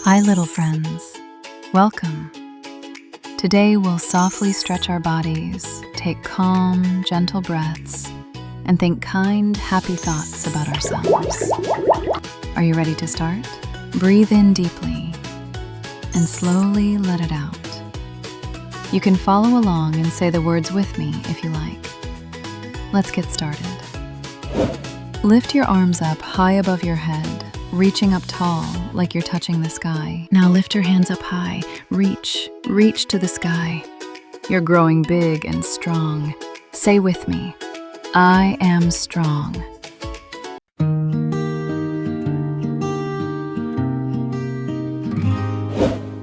Hi, little friends. Welcome. Today we'll softly stretch our bodies, take calm, gentle breaths, and think kind, happy thoughts about ourselves. Are you ready to start? Breathe in deeply and slowly let it out. You can follow along and say the words with me if you like. Let's get started. Lift your arms up high above your head, reaching up tall like you're touching the sky. Now lift your hands up high. Reach to the sky. You're growing big and strong. Say with me, I am strong.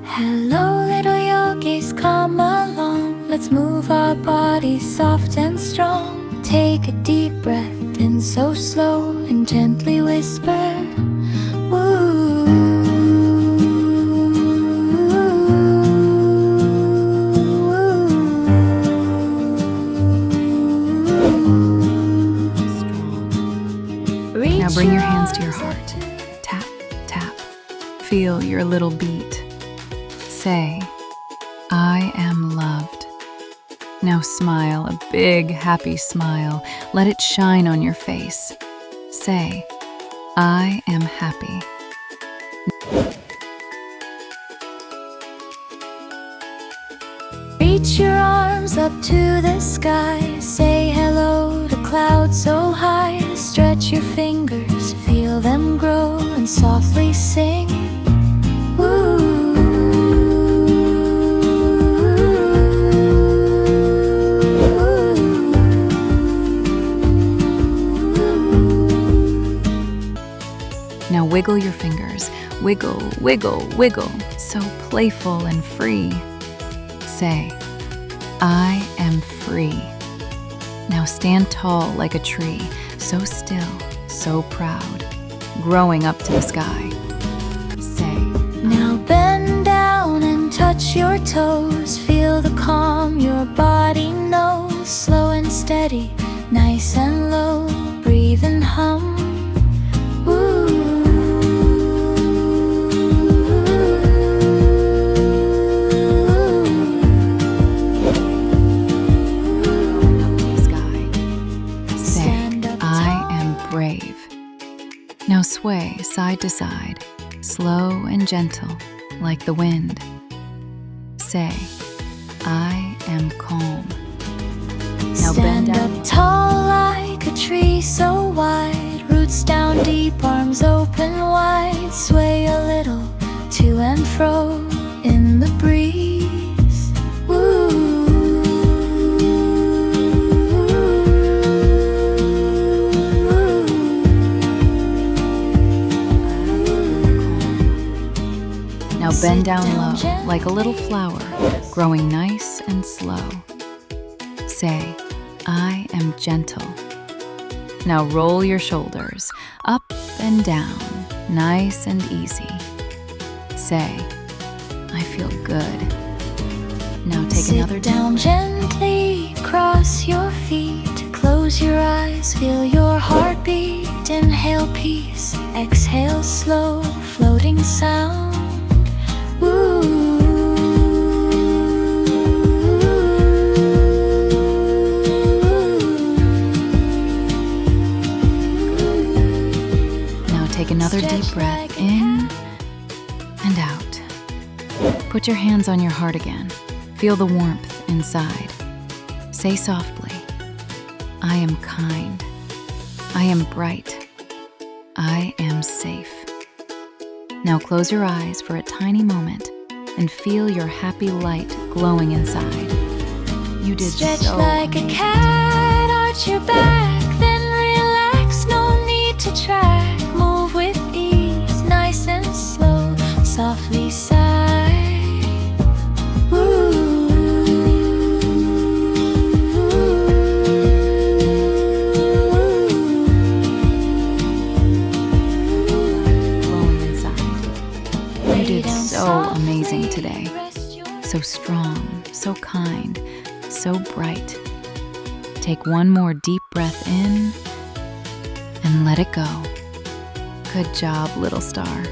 Hello, little yogis, come along. Let's move our bodies soft and strong. Take a deep breath in so slow and gently whisper, woo. Now bring your hands to your heart. Tap, tap. Feel your little beat. Say, I am loved. Now smile, a big, happy smile. Let it shine on your face. Say, I am happy. Reach your arms up to the sky. Say hello to clouds so high. Stretch your fingers, feel them grow, and softly sing, woo. Now wiggle your fingers. Wiggle, wiggle, wiggle. So playful and free. Say, I am free. Now stand tall like a tree, so still, so proud, growing up to the sky. Say, now bend down and touch your toes. Feel the calm your body knows. Slow and steady, nice and low. Breathe and hum, woo. Brave. Now sway side to side, slow and gentle, like the wind. Say, I am calm. Now bend down. Up tall like a tree so wide. Roots down deep, arms open wide. Sway a little to and fro in the breeze, woo. Now bend down low, like a little flower, growing nice and slow. Say, I am gentle. Now roll your shoulders, up and down, nice and easy. Say, I feel good. Now take another down gently, cross your feet. Close your eyes, feel your heartbeat. Inhale peace, exhale slow, floating sound. Now take another deep breath in and out. Put your hands on your heart again. Feel the warmth inside. Say softly, I am kind. I am bright. I am safe. Now close your eyes for a tiny moment and feel your happy light glowing inside. You did Stretch so like amazing. A cat, arch your back, then relax, no need to track. Move with ease, nice and slow, softly sigh, woo. So amazing today. So strong, so kind, so bright. Take one more deep breath in and let it go. Good job, little star.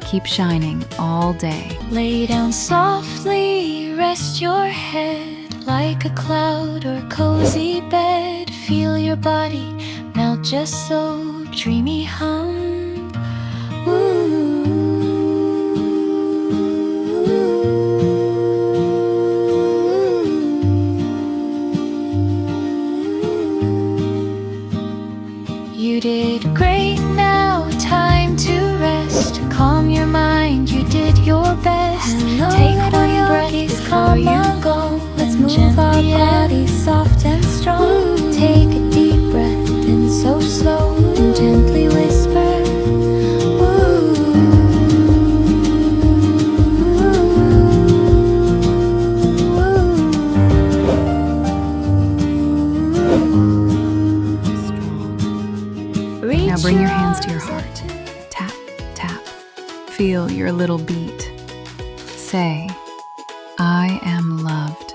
keep shining all day. Lay down softly, rest your head like a cloud or cozy bed. Feel your body melt just so dreamy hum. You did great, now time to rest. Calm your mind, you did your best. Take one breath before you go. Let's move our bodies soft and strong. Take a deep breath in so slow and gently whisper. Now bring your hands to your heart. Tap, tap. Feel your little beat. Say, I am loved.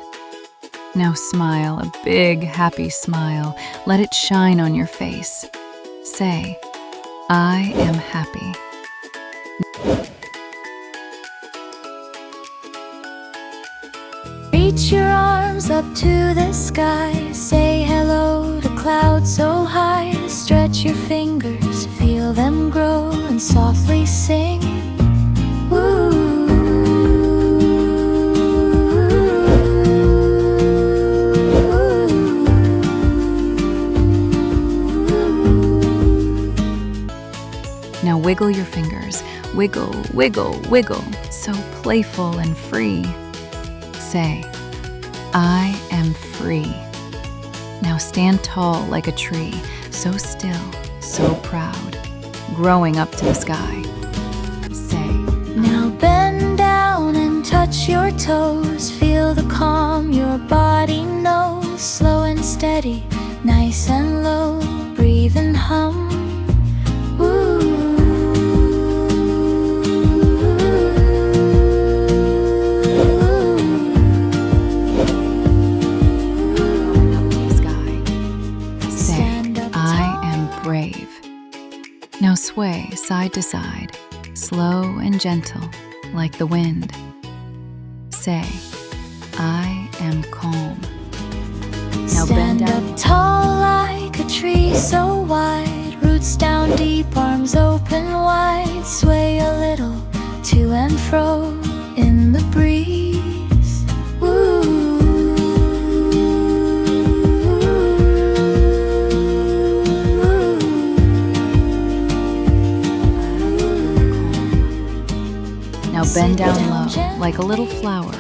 Now smile, a big, happy smile. Let it shine on your face. Say, I am happy. Reach your arms up to the sky. Say hello to clouds so high. Stretch your fingers, feel them grow, and softly sing. Now wiggle your fingers. Wiggle, wiggle, wiggle. So playful and free. Say, I am free. Now stand tall like a tree, so still, so proud, growing up to the sky. Say, now bend down and touch your toes. Feel the calm your body knows. Slow and steady, nice and low. Breathe and hum. Brave. Now sway side to side, slow and gentle, like the wind. Say, I am calm. Now bend Stand down. up tall like a tree so wide. Roots down deep, arms open wide. Sway a little to and fro in the breeze. Now bend down low, like a little flower,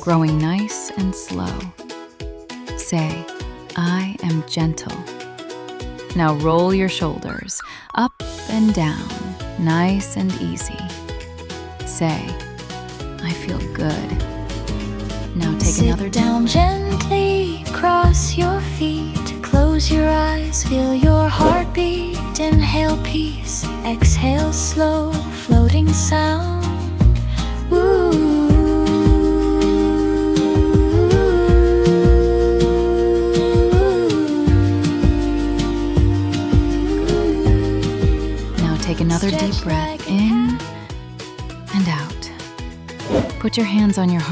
growing nice and slow. Say, I am gentle. Now roll your shoulders, up and down, nice and easy. Say, I feel good. Now take another down gently, cross your feet. Close your eyes, feel your heartbeat. Inhale peace, exhale slow, floating sound. Now take another deep breath in and out. Put your hands on your heart.